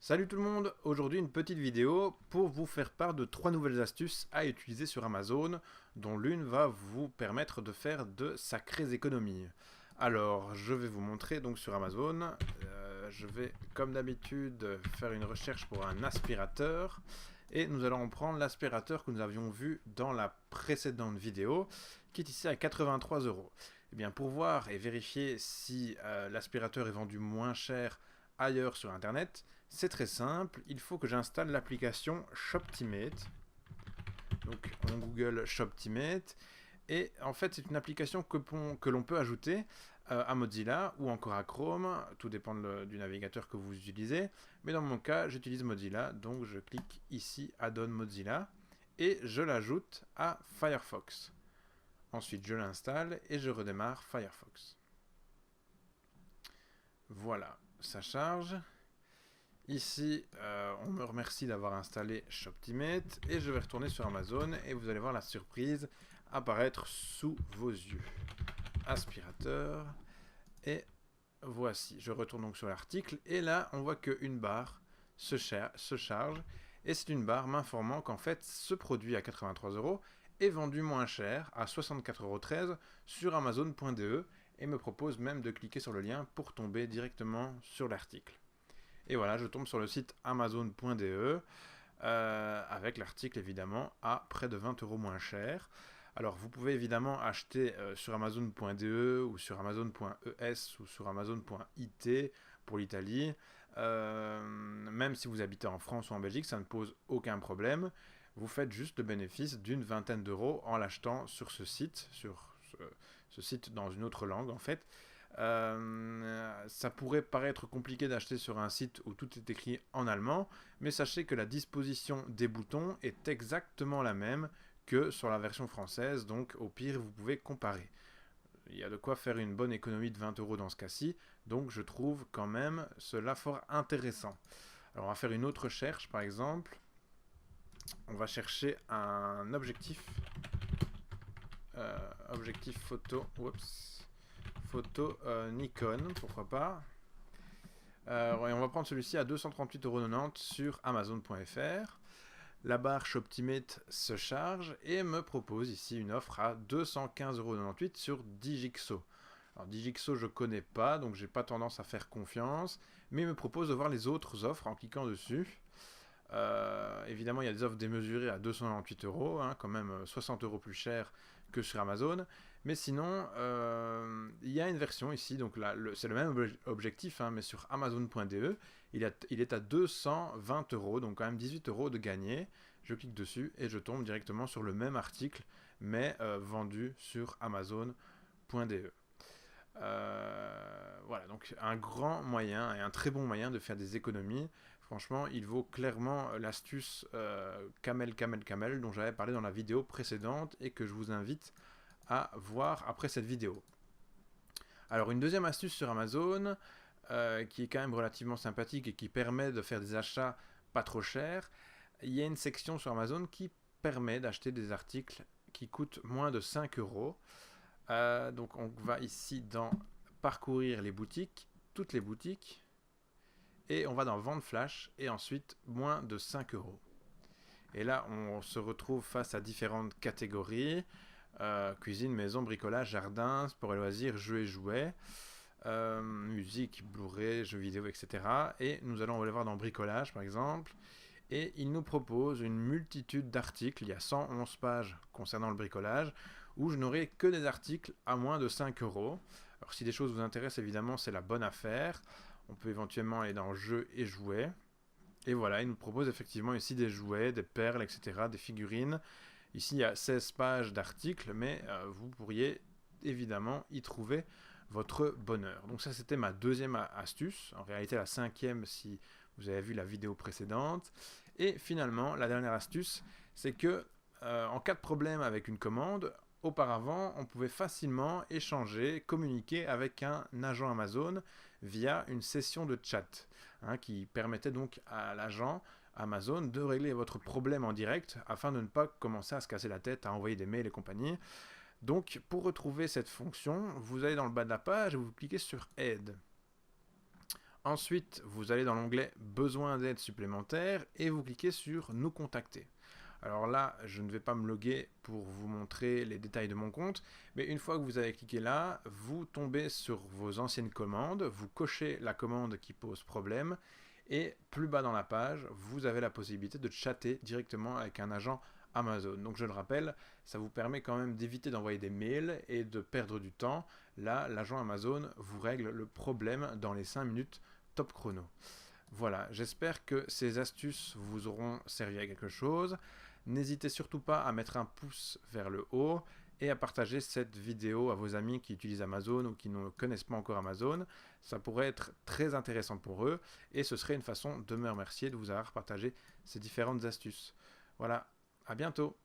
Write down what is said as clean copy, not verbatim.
Salut tout le monde, aujourd'hui une petite vidéo pour vous faire part de 3 nouvelles astuces à utiliser sur Amazon, dont l'une va vous permettre de faire de sacrées économies. Alors, je vais vous montrer donc sur Amazon, je vais comme d'habitude faire une recherche pour un aspirateur, et nous allons prendre l'aspirateur que nous avions vu dans la précédente vidéo, qui est ici à 83 euros. Et bien pour voir et vérifier si l'aspirateur est vendu moins cher ailleurs sur internet, c'est très simple, il faut que j'installe l'application Shoptimate. Donc on Google Shoptimate et en fait c'est une application que l'on peut ajouter à Mozilla ou encore à Chrome, tout dépend du navigateur que vous utilisez, mais dans mon cas j'utilise Mozilla, donc je clique ici Add-on Mozilla et je l'ajoute à Firefox. Ensuite je l'installe et je redémarre Firefox. Voilà, ça charge. Ici, on me remercie d'avoir installé Shoptimate et je vais retourner sur Amazon et vous allez voir la surprise apparaître sous vos yeux. Aspirateur et voici. Je retourne donc sur l'article et là, on voit qu'une barre se charge et c'est une barre m'informant qu'en fait, ce produit à 83 euros est vendu moins cher à 64,13 € sur Amazon.de et me propose même de cliquer sur le lien pour tomber directement sur l'article. Et voilà, je tombe sur le site amazon.de avec l'article évidemment à près de 20 € moins cher. Alors vous pouvez évidemment acheter sur amazon.de ou sur amazon.es ou sur amazon.it pour l'Italie. Même si vous habitez en France ou en Belgique, ça ne pose aucun problème. Vous faites juste le bénéfice d'une vingtaine d'euros en l'achetant sur ce site, ce site dans une autre langue en fait. Ça pourrait paraître compliqué d'acheter sur un site où tout est écrit en allemand, mais sachez que la disposition des boutons est exactement la même que sur la version française, donc au pire vous pouvez comparer. Il y a de quoi faire une bonne économie de 20 € dans ce cas-ci, donc je trouve quand même cela fort intéressant. Alors on va faire une autre recherche par exemple. On va chercher un objectif photo. Oups. Photo Nikon, pourquoi pas. Et on va prendre celui-ci à 238,90 € sur Amazon.fr. La barre Shoptimate se charge et me propose ici une offre à 215,98 € sur Digixo. Alors Digixo je connais pas, donc j'ai pas tendance à faire confiance, mais il me propose de voir les autres offres en cliquant dessus. Évidemment, il y a des offres démesurées à 298 €, hein, quand même 60 € plus cher que sur Amazon. Mais sinon, il y a une version ici, donc là, c'est le même objectif, hein, mais sur Amazon.de, il est à 220 €, donc quand même 18 € de gagné. Je clique dessus et je tombe directement sur le même article, mais vendu sur Amazon.de. Voilà, donc un grand moyen et un très bon moyen de faire des économies. Franchement, il vaut clairement l'astuce Camel dont j'avais parlé dans la vidéo précédente et que je vous invite à voir après cette vidéo. Alors une deuxième astuce sur Amazon qui est quand même relativement sympathique et qui permet de faire des achats pas trop chers. Il y a une section sur Amazon qui permet d'acheter des articles qui coûtent moins de 5 €. Donc on va ici dans parcourir les boutiques, toutes les boutiques, et on va dans vente flash et ensuite moins de 5 €. Et là on se retrouve face à différentes catégories, cuisine, maison, bricolage, jardin, sport et loisirs, jeux et jouets, musique, Blu-ray, jeux vidéo, etc. Et nous allons aller voir dans bricolage par exemple. Et il nous propose une multitude d'articles, il y a 111 pages concernant le bricolage, où je n'aurai que des articles à moins de 5 €. Alors si des choses vous intéressent, évidemment, c'est la bonne affaire. On peut éventuellement aller dans jeux et jouets. Et voilà, il nous propose effectivement ici des jouets, des perles, etc., des figurines. Ici, il y a 16 pages d'articles, mais vous pourriez évidemment y trouver votre bonheur. Donc ça, c'était ma deuxième astuce, en réalité la cinquième si vous avez vu la vidéo précédente. Et finalement, la dernière astuce, c'est que en cas de problème avec une commande, auparavant, on pouvait facilement échanger, communiquer avec un agent Amazon via une session de chat, hein, qui permettait donc à l'agent Amazon de régler votre problème en direct afin de ne pas commencer à se casser la tête, à envoyer des mails et compagnie. Donc, pour retrouver cette fonction, vous allez dans le bas de la page et vous cliquez sur Aide. Ensuite, vous allez dans l'onglet Besoin d'aide supplémentaire et vous cliquez sur Nous contacter. Alors là, je ne vais pas me loguer pour vous montrer les détails de mon compte, mais une fois que vous avez cliqué là, vous tombez sur vos anciennes commandes, vous cochez la commande qui pose problème, et plus bas dans la page, vous avez la possibilité de chatter directement avec un agent Amazon. Donc je le rappelle, ça vous permet quand même d'éviter d'envoyer des mails et de perdre du temps. Là, l'agent Amazon vous règle le problème dans les 5 minutes top chrono. Voilà, j'espère que ces astuces vous auront servi à quelque chose. N'hésitez surtout pas à mettre un pouce vers le haut et à partager cette vidéo à vos amis qui utilisent Amazon ou qui ne connaissent pas encore Amazon. Ça pourrait être très intéressant pour eux et ce serait une façon de me remercier de vous avoir partagé ces différentes astuces. Voilà, à bientôt!